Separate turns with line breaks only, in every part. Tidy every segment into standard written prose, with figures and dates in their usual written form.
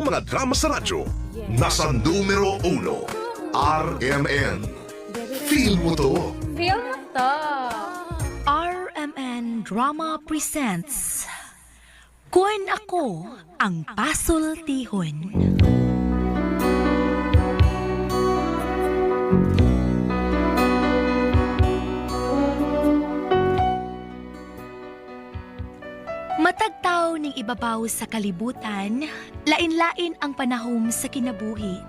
mga drama sa radyo. Nasa numero 1, RMN. Feel mo to.
Feel mo to.
RMN Drama presents Kun Ako Ang Pasultihon. Matagtaw ning ibabaw sa kalibutan, lain-lain ang panahom sa kinabuhi.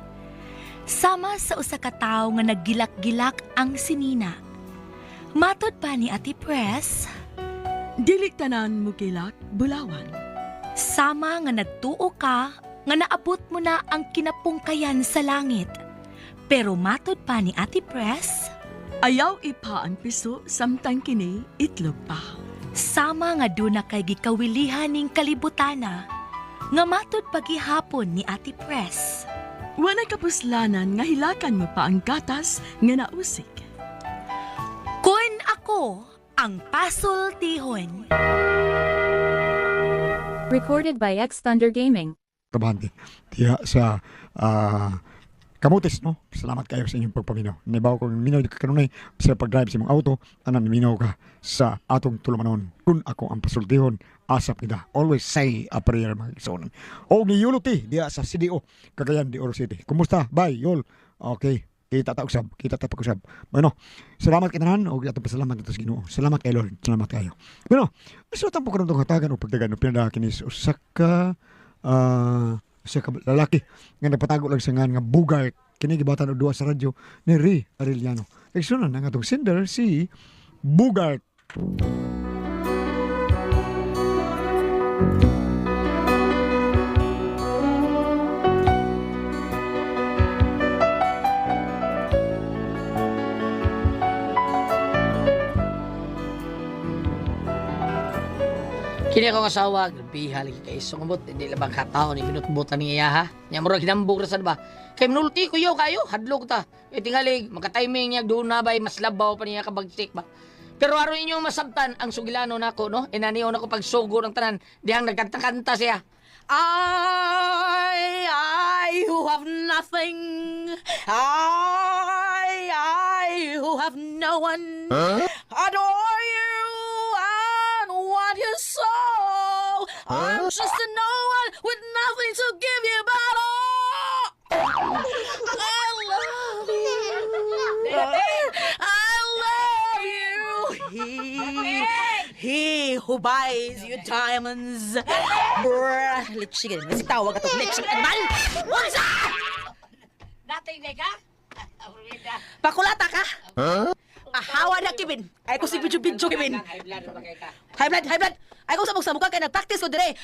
Sama sa usa ka tawo nga naggilak-gilak ang sinina. Matod pa ni Ate Press,
Dili tanan mo kilak, bulawan.
sama nga nagtuo ka nga naabot mo na ang kinapungkayan sa langit. Pero matod pa ni Ate Press,
Ayaw ipa ang piso, samtang kini itlog pa.
sama nga duna kay gikawilihan ning kalibutana, nga matod pagihapon ni Ate Press.
Wanay kapuslanan nga hilakan mo pa ang gatas nga nausik.
Kun Ako Ang Pasultihon.
Recorded by X Thunder Gaming.
Kabante. Tiya sa kamutis, no? Salamat kayo sa inyong pagpaminaw. Naibaw ko minaw ka kanunay sa pag-drive sa mga auto, anan minaw ka sa atong tulumanon. Kung ako ang pasultihon, asap kita. Always say a prayer, mga kisonan. O ni Yulo ti, diya sa CDO, Cagayan de Oro City. Kumusta? Bye, Yul. Okay. Kita ta usab, kita ta pag-usab. Bueno, salamat kitanan o atong pasalamat dito sa Ginoo. Salamat kay Lord, salamat kayo. Bueno, so tampo ko nang hatagan o pagdagan o pinada kinis usaka sa lalaki nga nagpatago lang sa nga bugart kini gibatan og duwa sa radyo ni Ri Arellano. Eksunan ang atong sender si Bugart.
Kini akong asawa, grabiha lagi kay sumabot, hindi labang katao ni pinutbutan ni iya ha. Nya mura ginambog ra sad ba. Kay minulti ko yo kayo, hadlok ta. E tingali maka-timing niya doon na bay mas labaw pa niya kabagsik ba. Pero aron inyo masabtan ang sugilano nako no. Inaniyo nako pagsugo ng tanan, dihang nagkanta-kanta siya. I who have nothing. I who have no one. Adore you and want you so. I'm just a no one with nothing to give you but all. I love you. I love you. He who buys you diamonds. Brr, lichigan. Nasi tawag atong lichigan animal. What's up? Dating ka? Pakulata ka? Ahawa na, Kevin. Ay ko si Bidyo, Kevin. High blood. Ay ko sa mukha kaya nag-practice ko dire.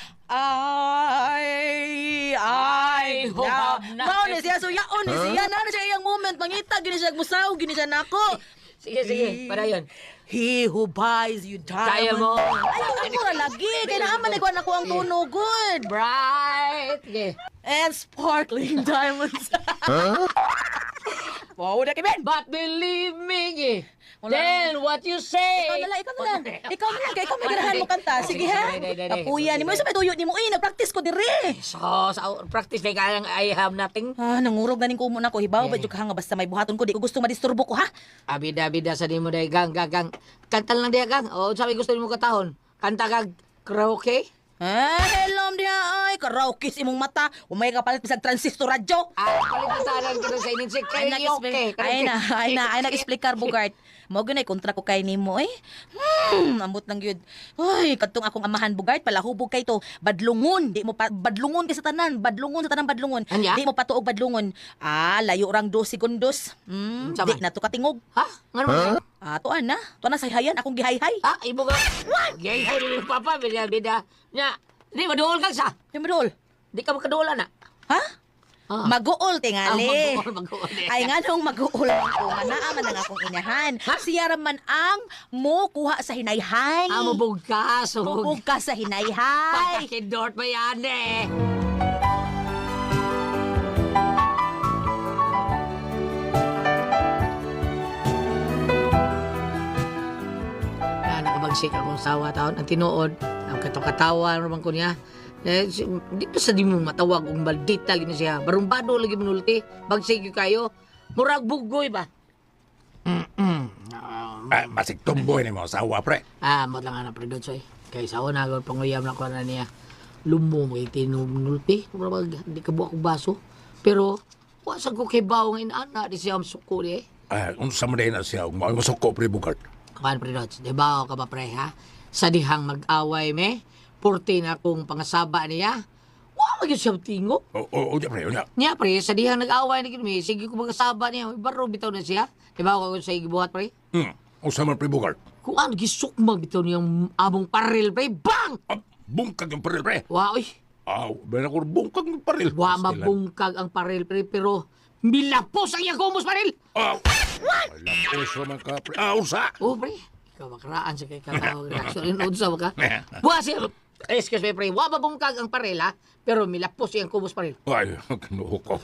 I hope na. Mao ni siya, so yaon ni siya. Nano siya iyang moment. Mangita, gini siya musaw, gini siya nako. Sige, para yun. He who buys you diamonds. Kaya mo. Ay, ko na lagi. Kaya naman ikaw na ko ang tuno. Good. Bright. Okay. And sparkling diamonds. Wow, na Kevin. But believe me, then what you say. Ikaw na lang. Ikaw na lang. Kaya ikaw may ganahan mo kanta. Sige ha. Kapuya ni mo. Sa may tuyo ni mo. Nag-practice ko dire. So, sa practice na kayang I have nothing. Nangurog na ning kumo na ko. Hibaw ba yung kahanga basta may buhaton ko. Di ko gusto madisturbo ko ha. Abida sa di mo dahi. Gang. Kanta lang diya gang. O, sabi gusto ni mo katahon. Kanta kag karaoke. Hello diya ay. Karaoke si imong mata. Umay ka palit bisag transistor radyo. Palit ko sa ininsik. Karaoke. Ay na nag-explicar Bugart. Mo gunay kontra ko kay nimo eh. Ambot lang gyud. Ay, kadtong akong amahan Bugart palahubog kay to. Badlungon, di mo badlungon kay sa tanan, badlungon. Di mo patuog badlungon. Layo rang 2 segundos. Di na to katingog. Ha? Ngano? Tuan na sa hayan akong gihayhay. Ibo ka. Gihayhay ni papa bida. Nya, di maduol kang sa. Di maduol. Di ka makaduolan na. Ha? Mag-uol tingali. Mag-uol. Ay nga nung mag-uol ako, manaaman ang akong inahan. Siya raman ang mo kuha sa hinayhay. Mabugkas. Mabugkas sa hinayhay. Pagkakidort ba yan eh? Nakabagsik akong sawa taon. Ang tinuod, ang katong-katawa naman ko niya. Di pa sa di mo matawag kung maldita lagi na siya. Barumbado lagi manulti. Bagsig kayo. Murag bugoy ba?
Masig tumboy ni mo asawa, pre.
Mo lang anak pre doon, soy. Kaya sa una, panguyam na ko na niya. Lumo mo tinumulti. Murag, hindi ka buwak baso. Pero, wasag ko kay bawo ng inaana. Di siya amsuko di
Unsa man din na siya, masuko, pre, Bugart.
Kapan pre doon, di bawo ka ba pre ha? Sa dihang mag-away me. Purti na kung pangasaba niya. Wa magyud siya tingo.
O, pre, unya.
Niya pre, sa dihang nag-away na kami, sige ko pangasaba niya. Baro bitaw na siya. Di ba ako sa igibuhat pre?
Unsa man, pre, Bugart.
Kung ano gisukma bitaw niyang among paril pre, bang!
Bungkag yung paril, pre.
Wa oy.
Ben ako bungkag yung paril.
Wa mabungkag ang paril pre, pero milapos ang iyang kumos paril.
Lapos naman ka, pre. Unsa?
Oh pre, ikaw makaraan sa kay katawag reaksyon. Inood sa ka. Wa siya. Excuse me pre, wa mabungkag ang paril ha, pero milapos iyang kumos paril.
Ay, kinuho ko.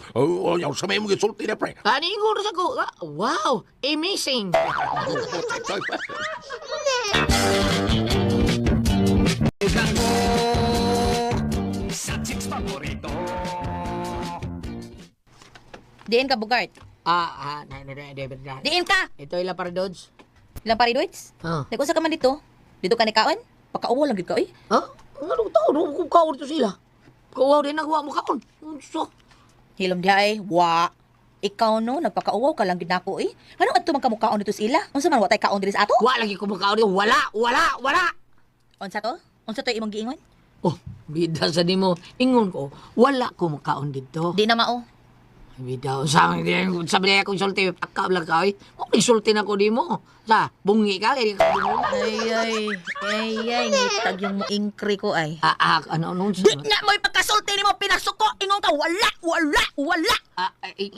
Yung sa may mga sulti na, pre.
Kaningon sa ko. Wow, amazing.
Diin ka, Bugart.
David.
Diin ka!
Ito ila para Dodge.
Ilang paridoids? Nag-usa ka man dito? Dito ka ni Kaon? Pakauwa lang gid ka, oy.
Ha? Anong tao? Anong kung kaon ito sila? Kawaw din nagawa mo kaon. So,
Hilom di ay, wa. Ikaw no, nagpakauwaw ka lang gid nako, eh. Ano adto man kamukaon dito sila? Unsa man watay kaon diri sa ato?
wa lagi ko makaon dito. Wala.
Unsa to? Unsa to imong giingon?
Oh, bida sa di mo. Ingon ko, wala ko makaon dito.
Di na mao.
Bida, sabi niya kung sulti, pakab lang ka, eh. Kung isulti na ko di mo. Sa, bungi ka, kaya di ka bungi.
Ay, ngitag yung muingkri ko ay.
Ano,
Di nga mo'y pagkasulti ni mo, pinasok ko, ingon ka, wala.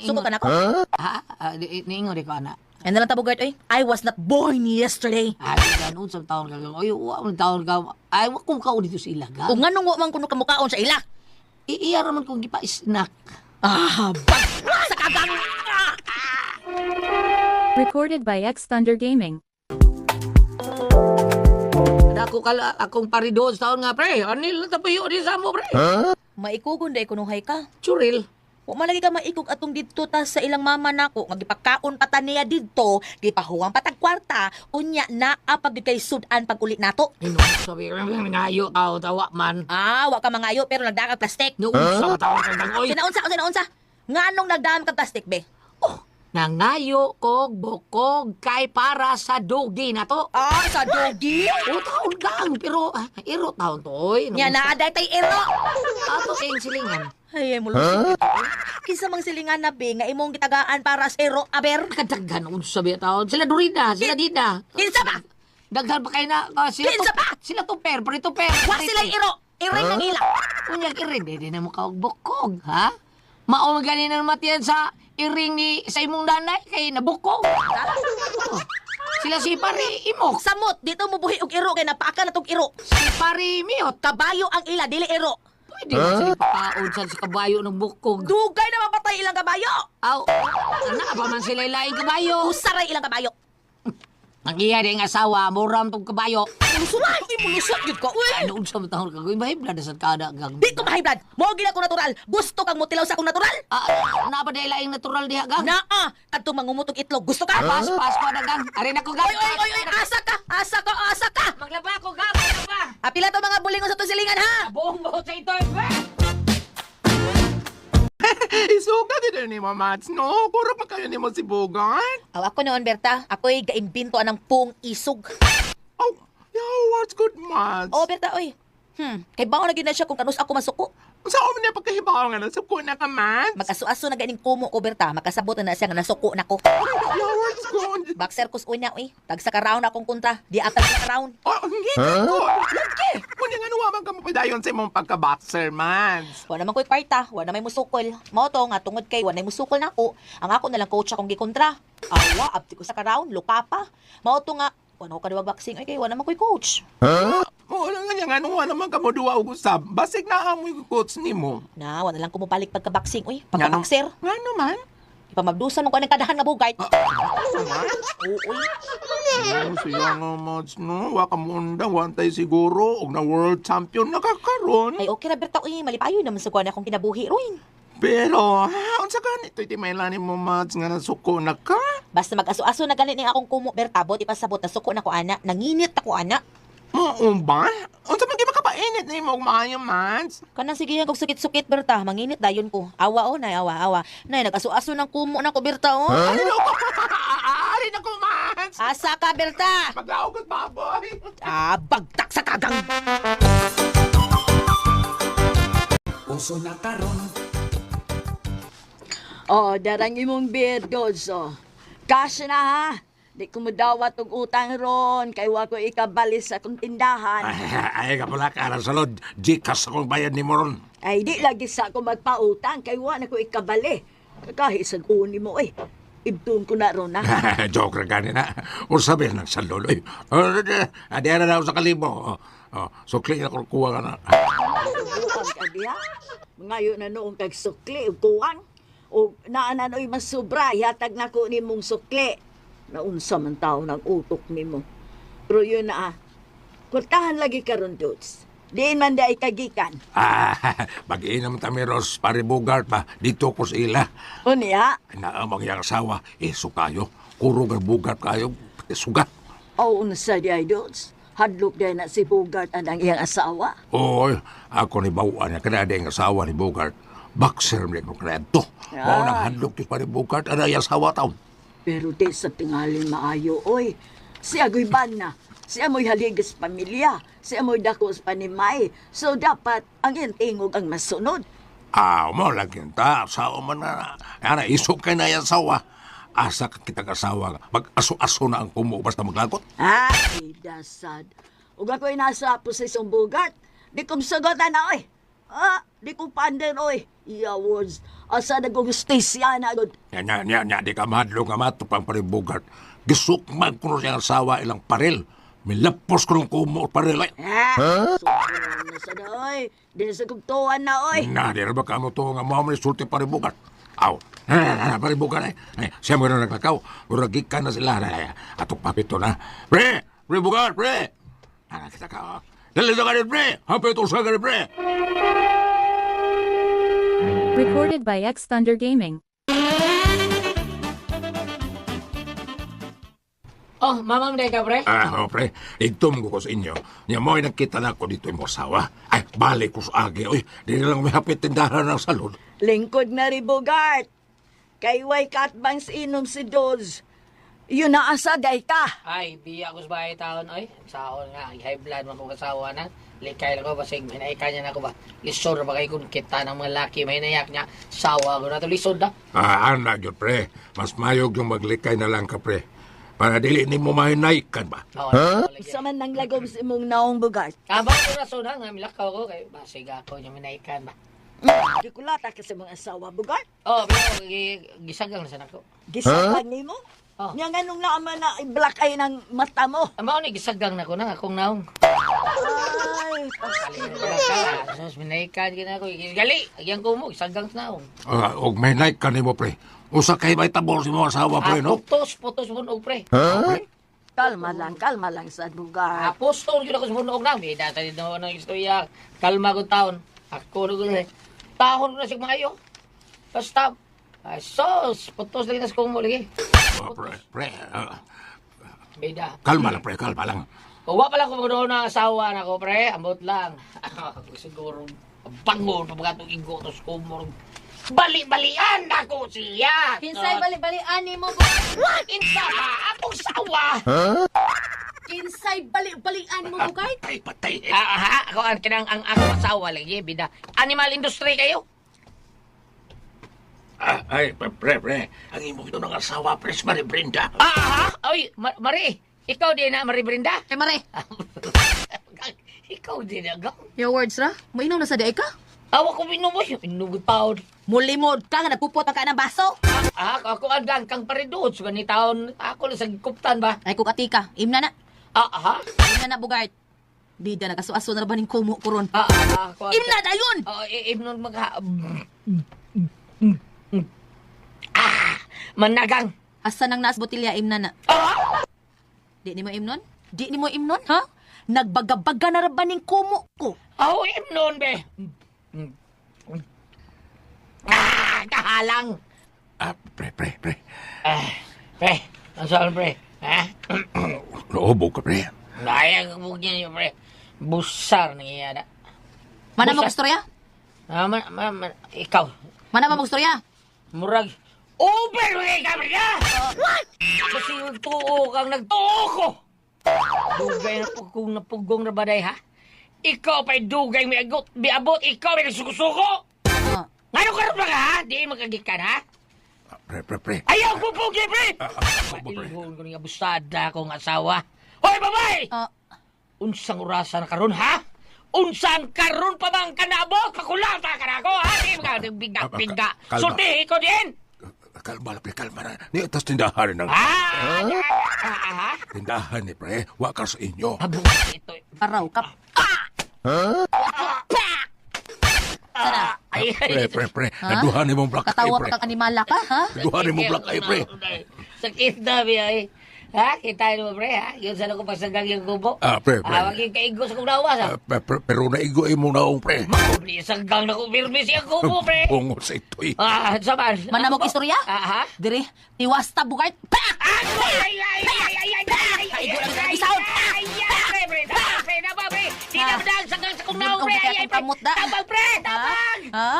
Suko ka na ko?
Niingon di ko, anak.
Ano lang ta, Bugart, oy? I was not born yesterday.
Ganun sa taon ka. Ay, wala taon ka. Ay, wala kong kaon dito sa ilaga.
Kung anong wa man kuno kamukaon sa ila.
Iya raman kong gipa-snack.
Bag sa kagang!
Recorded by X Thunder Gaming.
Dako kala akong paridon sa taon nga, pre. Anil na tapayo di sa mo, pre.
Maikugon day kunuhay ka.
Churil.
Wa man lagi ka maikog atong didto ta sa ilang mama nako nga gipakaon pa ta niya didto, gipahuwang patag kwarta, unya na apag kay sudan pag uli nato.
Sabi, ngayo tao, tawa man.
Wa ka mangayo pero nagdagat plastic.
Noon sa taon ka lang, oy.
Sinaunsa? Nganong nagdam ka plastic be?
Nangayo kog bukog kay para sa dogi na to.
Sa dogi?
O taon gang, pero iro taon to, oy.
Nya naaday tay ero.
Ato kayong silingan.
Ay, mulusot. Kinsa mang silingan na be nga imong gitagaan para sa ero aber?
Kadaghan kung sabi taon. Sila Dorina, sila Dina.
Kinsa ba?
Daghan pa kayo na, sila
Kinsa pa?
Sila Tuper, pero Tuper.
Wa sila ero. Iring ng ila.
Unyag iring, di na mo bukog, ha? Maong ganin ang matiyan sa iring ni sa imong nanay kay nabukog. Oh. Sila si Pari Imok.
Samot, dito mo buhi og ero kay napaka na tong ero.
Si Pari Miot.
Kabayo ang ila, dili ero.
Pwede mo sila pakaon sa kabayo ng bukog.
Dugay na mapatay ilang kabayo.
Aw, anak pa man sila ilaing kabayo.
Usaray ilang kabayo.
Ang iya din asawa, muram tong kabayo.
Musulay, mulusot yun ko.
Ano unsa man taon ka? Mahibla na sa kada gang.
Di ko mahiblad. Mo gina ko natural. Gusto kang mutilaw sa akong natural?
Napa dahil laing natural diha gang?
Naa, kadto mangumutog itlog. Gusto ka?
Pas ko na gang. Ari na ko gang.
Oy, asa ka.
Maglaba ko gang, maglaba.
Apila to mga bulingon sa to silingan ha.
Buong buhot sa ito.
Isuka din ni Mamats, no? Puro pa kayo ni mo si Bugart.
Ako noon, Berta. Ako'y gaimbinto anang pung isog.
Oh, yeah, what's good, Mats?
Berta, oy. Kay baon na gina siya kung kanus ako masuko.
Sa umin na pagkahibaw nga, nasuko na ka, Mats.
Mag-aso-aso na ganing kumo ko, Berta. Makasabot na siya nga nasuko na ko.
Yeah, what's good?
Boxer kus unya, oy. Tagsa ka round akong kunta. Di atag ka round.
Oh, hindi ko. Lagi. Kung yung ano naman ka mapadayon sa imong pagka-boxer, Mats.
Wa naman ko'y kwarta, wa na may musukol. Mao to nga tungod kay wa na musukol nako. Ang ako na lang coach akong gikontra. Awa, abti ko sa ka-round, luka pa. Mao to nga wala ko kadawa boxing ay kay wa naman ko'y coach.
Wala nga nga, ano naman ka mo duwa o usab. Basig na amoy coach ni mo.
Na, wa na lang ko mopalik pagka-boxing, oy. Pagka-boxer.
Nga naman?
pamabdusan mo ka ng kadahan nga bugay.
Oo. Siya nga, Mads, no? Wa ka mundang, wantay siguro. Og na world champion nakakaroon.
Ay, okay ra Berta, uy, malipayo naman sa kuwan akong kinabuhi, Ruin.
Pero, unsa ganito iti mailanin mo, Mads, nga nasuko na ka?
Basta mag-aso-aso na galit ni akong kumo, Berta, bot ipasabot na suko na ko ana, nanginit ako ana.
Ba? Unsa man gyud makapainit ni mo og maayo, Mads?
Kanang sige kog sukit-sukit, Berta, manginit dayon ko. Awa, nay, awa. Nay, nag-aso-aso ng kumo na ko, Berta, oh.
Ano ko? Ari na ko, Mads!
Asa ka, Berta?
Maglaog at baboy!
Bagtak sa kagang.
Darang imong beer, Dods, Kasya na, ha? Di ko madawat og utang ron, kay wa ko ikabalis sa akong tindahan.
Ay, kapala ka na salod. Gcash akong bayad ni Moron.
Ay, di lagi sa ako magpautang, kay wa na ko ikabali. Kahit sa uni mo, ibtun ko na ron, ha?
Joke ra gani na. O sabi ng salod. Adi na daw sa kalibo. Sukli na kung kuha ka na.
Subukan ka diha. Ngayon na noong kagsukli, kuwang. O naananoy mas sobra, yatag na ko ni mong sukli. Naunsa man tao ng utok ni mo. Pero yun na, kurtahan lagi karon, Dods. Diin man da ikagikan.
Mag-iinam kami, Ros, pare Bogart pa. Dito ko sa ila.
O niya,
Naamang yung asawa, kayo. Kurog ang Bogart kayo, sugat.
o unsa di ay, Dods. Hadlok din na si Bogart ang iyang asawa.
Oy, ako ni Bawaan niya, kada yung asawa ni Bogart. Boxer mo ko kaya to. Mao nang handlok ti pare Bogart, ang asawa taon.
Pero di sa tingalin maayo, oy. Si Agoy Bana, si Amoy haligas pamilya, si Amoy dakos panimay. So dapat ang iyang tingog ang masunod.
Mo lagi ta, asawa man na. Ana, isok kay na yung asawa. Asa ka kitang asawa, mag-aso-aso na ang kumo basta maglagot.
Ay, dasad. Ug ako'y nasa posisyon Bogart. Di kong sagotan na, oy. Di kong pander, oy. Iyawards. Asa nag-gustisya na, agad.
Nya, di ka madlo nga matupang pare Bogart. Gisukman ko na siyang asawa ilang parel. Milapos ko ng kumo parel ay.
Sobrang na sa na, oy. Di na sa kugtuan na, oy.
Di na ba ka mo to nga mga manisulti pare Bogart? Aw, pare Bogart ay. Siya mo na nagkakaw. Uragikan na sila. Atok papito na. Pre Bogart, pre. Kita ka. Dalito ka rin, pre. Hapito sa ka rin, pre.
Recorded by X Thunder Gaming.
Oh, mamam day ka, pre.
Pre. Igtom ko sa inyo. Niya mo'y nakita na ako dito yung asawa. Ay, balik ko sa agi. Uy, di na lang may hapit tindahan ng salon.
Lingkod na rin, Bogart. Kay way katbangs inom si Doz. Yun na asaday ka.
Ay, biya ko sa bahay taon, oy. Saon nga, high blood man kong kasawa na. Likay lang ko ba, sig, may naika niya na ako ba. Lisod ba kayo kung kita ng mga laki, may nayak niya. Sawa ko na to, lisod na.
Anak yun, pre. Mas mayog yung maglikay na lang ka, pre. Para dili ni mo mahinaykan ba?
Sa man nang lagom si mong naong, Bogart.
Ba ko rason ha, nga milakaw ko, kay basig ako niya minaikan ba.
Di ko lata kasi mga asawa, Bogart.
Pero gisagang na sana ko.
Gisakan ni mo.
Oh.
Nga ganong naman na i-black eye ng mata mo.
Mao ni gisagang na ko na akong naong.
Ay,
Sus, minaikan gina ko. Gali, agyan ko mo, gisagang sa naong.
Og may naikan ni mo, pre. Usa kay may tabor si mo asawa, pre, no?
Putos bunog, pre.
kalma lang sa Bogart.
Apostol yun ako sa bunog na. May data din naman ng istorya. Kalma ko taon. Ako na tahon ko na siya maayo. Basta, ay sos, putos lagi na sa kumo lagi.
Pre.
Bida.
Kalma lang, pre. Kalma lang.
Uwa pala ko doon ng asawa na ko, pre. Ambot lang. Siguro, bangon, pagkatong igo, tos kumor. Bali-balian ako siya!
Kinsay bali-balian ni mo,
What? Insa ba? Akong sawa!
Kinsay bali-balian mo, Bogart?
Patay, patay.
Ako ang kinang ang akong asawa lagi, bida. Animal industry kayo?
Ay, pre. Ang imo ito ng asawa, pre, si Marie Brenda.
Oy, Marie, ikaw din na, Marie Brenda?
Kay Mare,
Ikaw din na, gaw.
your words ra? Mainom na sa day ka?
Awa ko minumoy, inugod paod.
Mulimod ka nga nagpupot ka ng baso.
Ako andang kang paridot, so ganit taon, ako lang sa kuptan ba?
Ay kukatika, imna na. Imna na, Bogart. Bida na kaso-aso na ba ning kumo kuron?
Ako
Imna dayon!
Imnon magha...
Managang.
Asa nang naas botilya imna na? Di ni mo imnon? Di ni mo imnon, ha? Nagbaga-baga na rabaning kumo ko.
Aw, imnon, be. Kahalang.
Pre.
Pre, ang saan, pre? Ha?
Loobo ka, pre.
Nayang mo niya, pre. Busar na iya na.
Mana mo
Busa.
istorya?
Ikaw.
Mana mo istorya?
Murag. Uber mga kamar ka! What? Kasi yung tuo kang nagtuo ko! Dugay na pugong na pugong na baday, ha? Ikaw pa'y dugay may agot, may abot, ikaw may nagsuko-suko! Ngayon ka rin ba ka, ha? Di magagikan, ha?
Pre.
Ayaw ko pugi, pre!
Pre.
Ilhon ko ng abusada kong asawa. Hoy, babay! Unsang orasan na karon, ha? Unsang karon pa bang kanabot? Kakulata ka na ako, ha? Di bigga.
Kalma.
Sulti ko din!
Kalma na, pre. Kalma na. Ni atas tindahan ng... Tindahan ni, pre. Wa ka sa inyo.
Ito.
Araw ka.
Ay,
Pre. Naduhan ni mong black eye,
Katawa
pre.
pa kang animala ka, ha?
Naduhan ni mong black eye, pre.
Sakit na, ay. Ha? Kita mo, pre, ha? Yun sana ko pagsagang yung kubo.
Pre.
Wag yung kaigo sa kong nawas, ha?
Pero naigo mo naong, pre.
Makubli, sanggang na kong pirmi siya kubo, pre.
Bungo sa ito'y.
Saman.
Mana mo istorya?
Ha?
Dire, tiwasta bugart. Pak!
Di na madang sanggang sa kong naong, pre. Tabang, pre. Tabang.
Ha?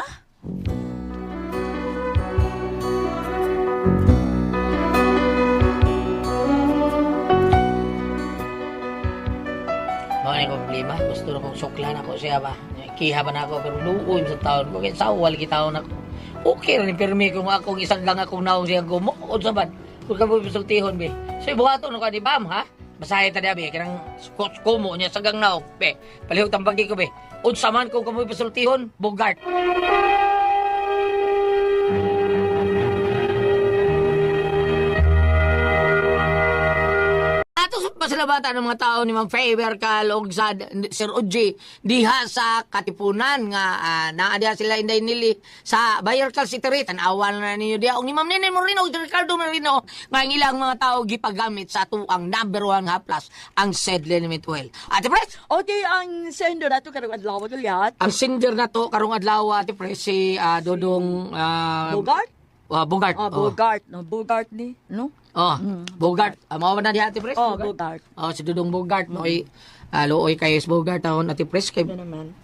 Mga yung problema, gusto na kong suklan ako siya ba? Kiha ba na ako, pero luoy sa taon ko, kaya sawal kita ako. Okay rin, pirmi kung akong isang lang akong naong siya gumo, o saban, kung ka mo pisultihon, be. So, buhato no ka di bam, ha? Basahin ta be, kanang kumo niya sa gang naong, be. Palihog tambagi ko, be. Unsa man kung kamoy pisultihon, Bogart. Atos pasalabatan ng mga tao ni Mang Faber kalog sa Sir Uji diha sa Katipunan nga naa diha sila inday nili sa Bayer Cal City tan-awan na ninyo diha og ni Ma'am Nene Moreno ug Ricardo Moreno nga ang ilang mga tao gipagamit sa tuang number 1 haplas ang Sedley Limit Well. Ate Pres,
Okay, ang sender na ito karong adlaw ko lihat.
ang sender na to karong adlaw Ate Pres si Dodong
Bogart?
Bogart.
Bogart. No, Bogart ni, no?
Bogart. Mao man na diha Ate Pres.
Bogart.
Si Dodong Bogart mo looy kayo sa Bogart taon Ate Pres kay
Ano naman?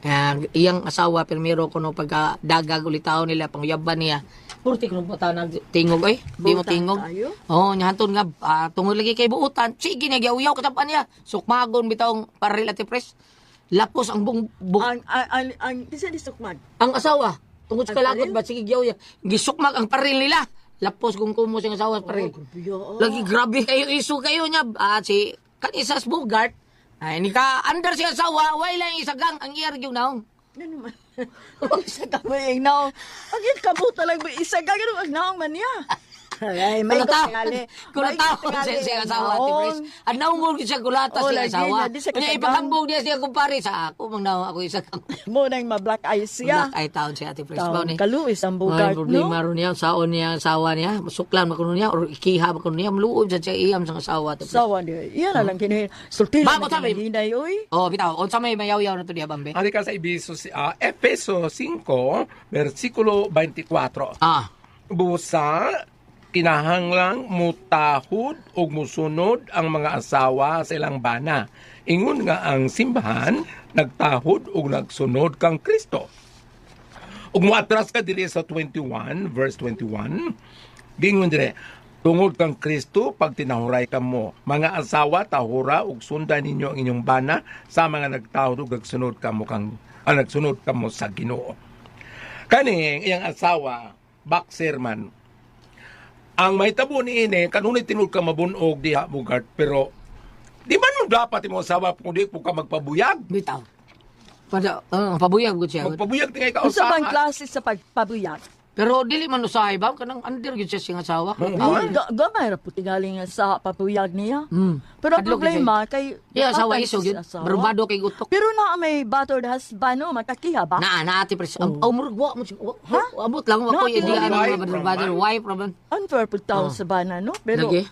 iyang asawa primero kuno pagka dagag ulit taon nila pangyaban niya. Purti kuno po tanang tingog di mo
Buutan
tingog.
tayo?
Nya hanton nga tungod lagi kay buutan. Sige na gyawyaw katapan niya. Sukmagon bitawng paril Ate Pres. Lapos ang
Ang isa ni Sukmag.
ang asawa tungod sa
Ang
kalakot
paril?
ba sige gyawya. Gisukmag ang paril nila. Lapos kung kumo siyang asawa sa paril. Lagi grabe kayo isu kayo niya si kanisas Bogart. Ay ni ka under siya asawa way lang isagang ang iyar gyud naong.
Ano naman? Isa ka ba yung naong? Ang yun kabuta lang ba? Isa ka ganun ang naong man niya. Ay, may kutingali.
Kulataw siya asawa Ate Pres. Ang naungol siya kulata siya asawa. Kanya ipagambog niya siya kumpare sa ako mang naong ako isagang.
Mo nang ma-black eyes siya.
Black eye town siya Ate Pres.
Taon kaluis ang Bogart, no?
Problema ron niya, saon niya, asawa niya, masuklan makuno niya, or ikiha makuno niya, maluob siya iyam sa asawa.
Sawa niya. Iyan na lang kini. Sulti
Bago
na
sabi.
hinay, oy.
Bitaw, unsa may mayaw-yaw na to diya, Bambe?
Ari ka sa Efeso 5, versikulo 24. Busa, kinahanglang mutahod o musunod ang mga asawa sa ilang bana. Ingon nga ang simbahan, nagtahod o nagsunod kang Kristo. Ug moatras ka diri sa 21, verse 21, gingon dire, tungod kang Kristo, pag tinahuray ka mo, mga asawa, tahura ug sundan ninyo ang inyong bana sa mga nagtahod ug nagsunod ka mo nagsunod ka mo sa Ginoo. Kani iyang asawa, boxer man. Ang may tabo ni ine, kanunay tinud ka mabunog diha Bogart, pero di man mo dapat mo asawa kung di po ka magpabuyag.
Bitaw. Pabuyag gud siya.
Magpabuyag tingay ka
Unsa bang
usahan.
klase sa pagpabuyag?
Pero dili man usahay ba kanang under gyud siya siyang asawa.
Gamay ra puti galing nga sa papuyag niya. Pero ang
Kadlok
problema kay
Yeah, asawa
patay
iso
sa
gyud.
asawa.
Barbado kay utok.
Pero na may battered husband no, makakiha ba?
Na ati pres. Umurog wa mo abot lang wa ko
Na,
di
wife,
ano barbado wife ra man.
Unfair pud taon sa bana no. Pero
Lagi.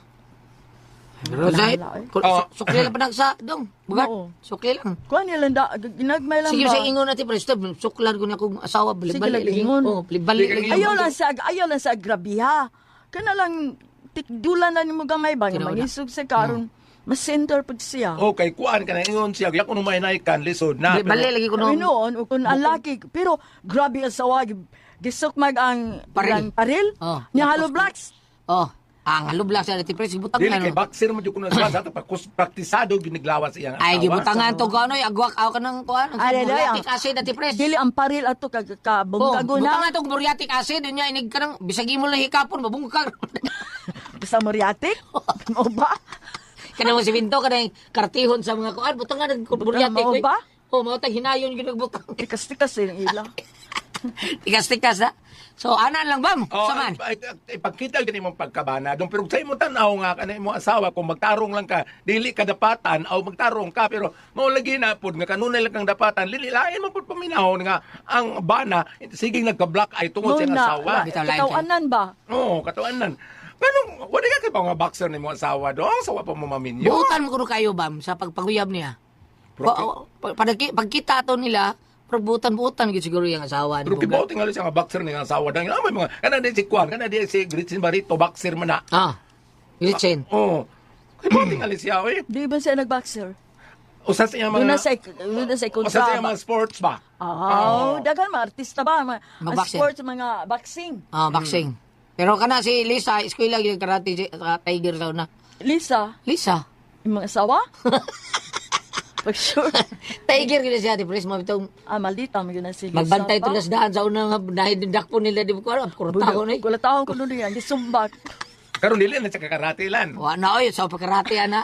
Pero dahil,
Oh.
sukli lang pa na sa dong. Bugat,
Oo.
sukli lang.
kuan nila ginagmay lang
Sige
ba?
sa ingon natin, pero stop, suklan ko na akong asawa,
Sige,
balik-balik.
lagi ingon.
Oh, balik-balik.
Ayaw lang sa grabiha. Kana lang tikdulan na nimo gamay ba nga
Kinauda.
mangisog sa karon. Mas center pud siya.
Okay, kuan ka na ingon siya. Yak kuno may naikan, lisod na.
Balik lagi ko
Ay,
nung...
noon, o kung ang laki, pero grabe ang sawa, gisok mag ang
Paril.
paril,
Oh,
niya Hollow Blacks.
Oh, ang halublang siya natin, pres, butang
Dili
nga.
kay
no?
boxer mo jud kuno sa sa praktisado giniglawas iyang asawa.
Ay, gibutangan to gano'y, agwak ako ka ng kuhan.
Ay,
Muriatic acid natin, pres.
Dili ang paril ato
Oh,
kabungkago
butangan
na.
to muriatic acid, yun niya, inig ka ng, bisagi mo lang hikapon, mabungkag.
Basta moriatic. O ba?
Kanang mo si Vinto, kanang kartihon sa mga kuhan, butangan ng muriatic.
Mao
eh.
ba?
Oh, mautang hinayon yun nagbutang.
Tikas-tikas yung ila.
Tikas-tikas, ha? So, anan lang, bam,
Oh,
saman.
ipakita gani mong pagkabana. Dong pero sa imo tan-aw nga kanay mo asawa kung magtarong lang ka, dili ka dapatan o magtarong ka pero mao lagi na pud nga kanunay lang kang dapatan, lililain mo pud paminahon nga ang bana sige nagka-black eye tungod sa iyang asawa.
Bitaw lain siya.
Katawanan ba?
Oo, katuanan. Pero wala ka kay pa nga boxer ni mo asawa do, asawa pa mo maminyo.
Buutan mo kuno kayo, bam, sa pagpaguyab niya. Pagkita to nila, pero buutan gid siguro yung asawa ni
Pero
Bugat.
kibaw tingali siya nga boxer ni nga asawa dang may mga kana di si Kwan, kana di si Gritzin Barito boxer man na.
Ah, Gretchen.
Oo. Kibaw tingali siya eh.
Di ba siya nagboxer?
Usa sa iyang
Doon na
mga
sa
usa sa iyang
kontra.
mga sports ba?
Dagan mga artista ba? Ang
Mag-boxing.
sports, mga boxing.
Ah, boxing. Pero kana si Lisa, eskwela gyud karate sa Tiger sa una.
Lisa,
Lisa.
yung mga asawa? Pag sure.
Tiger gyud siya, di pres mo bitong
Maldita mo yun na si Lisa.
magbantay
pa.
to sa daan sa una nga nahidindak po nila di ko alam, kurtaho na.
Wala taong kuno yan, gisumbak.
Karon dili na siya kakarate lan.
Wa na oy sa pagkarate ana.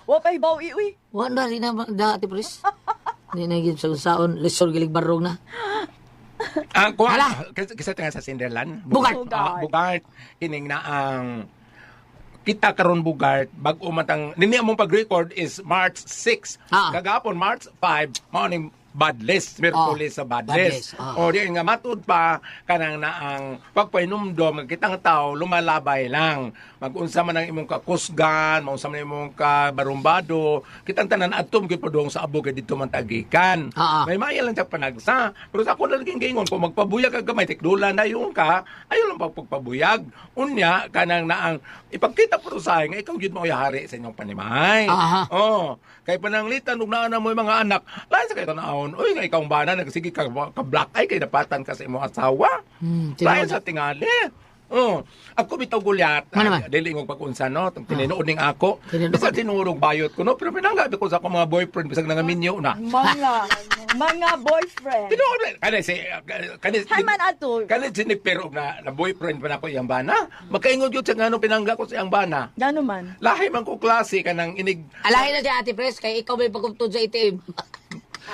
Wa pa hibaw iwi.
Wa na rin na dati pres. Ni na gyud sa saon, lisod gilig barong na.
Ang kuan
Hala.
kasi tinga sa Cinderland.
Bugart.
Bugart kining na ang kita karon Bugart bag-o matang nini among pag-record is March 6.
Ah.
Kagapon March 5 mao ning bad list, Merkulis sa bad
bad
list.
list, ah.
O di nga matud pa kanang na ang pagpainumdom ng kitang tao lumalabay lang. Mag-unsa man ang imong kakusgan, maunsa man ang imong kabarumbado, kitang tanan atom gyud padung sa abo kay dito man tagikan.
Ah, ah.
May maya lang siya panagsa. Pero sa ako na laging gingon, kung magpabuyag ka gamay, tikdula na yung ka, ayaw lang pagpabuyag. Unya, kanang naang ipagkita po sa nga, ikaw yun mo yahari sa inyong panimay.
Aha.
Oh, kay pananglitan, nung naana mo yung mga anak, lahat sa kayo tanaon, uy, nga ikaw ang bana, nagsige ka-black eye, kay napatan ka sa imong asawa. Lahat sa tingali. Oh, ako bitaw gulyat.
Ano naman?
Dili ngog pag-unsa no, tininuod ning ako.
Tinuod.
Bisa tinurog bayot ko no, pero pinanggabi ko sa akong mga boyfriend bisag nangaminyo na.
Mga boyfriend.
Tinuod kana si
Hay man ato.
Kani sinipero na boyfriend pa na ko iyang bana. Magkaingon gyud sa ngano pinangga ko sa iyang bana.
Gano man.
Lahi man ko klase kanang inig
Alahin na siya ate pres kay ikaw may pagkuntod sa itim.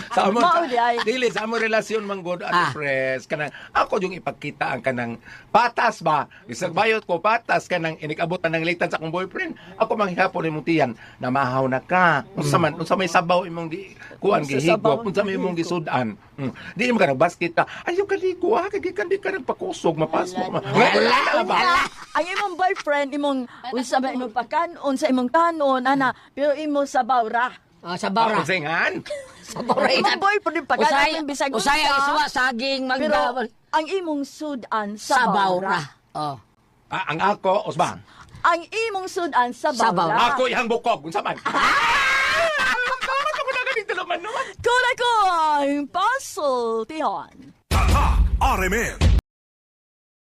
sa amon
Mauli ay.
dili sa amon relasyon man god
Ah.
at friends kanang ako yung ipakita ang kanang patas ba bisag bayot ko patas kanang inikabutan ng litan sa akong boyfriend ako manghihapon imong tiyan na mahaw na ka unsa man unsa may sabaw imong di kuan
Unsa sabaw
gihigop unsa may imong gisudan di mo ka basket ta ayaw ka ligo ha kay kan di ka nagpakusog mapasok wala ba
Ang imong boyfriend, imong unsa ba imong pakanon, sa imong kanon, ana, pero imo sa bawra.
Ah, sa bara.
Singan
Sa bara.
Imong boyfriend, pakanon, bisag
Usay ang isuwa saging
Pero
magda
ang imong sudan
sa
sa
bawra.
bawra.
Oh.
ang ako osbang
Ang imong sudan sa
Sa bawra.
bawra.
ako ihang bukog unsa man Tama ko na ganito naman
Kula ko ang puzzle, Tihon.
Tatak RMN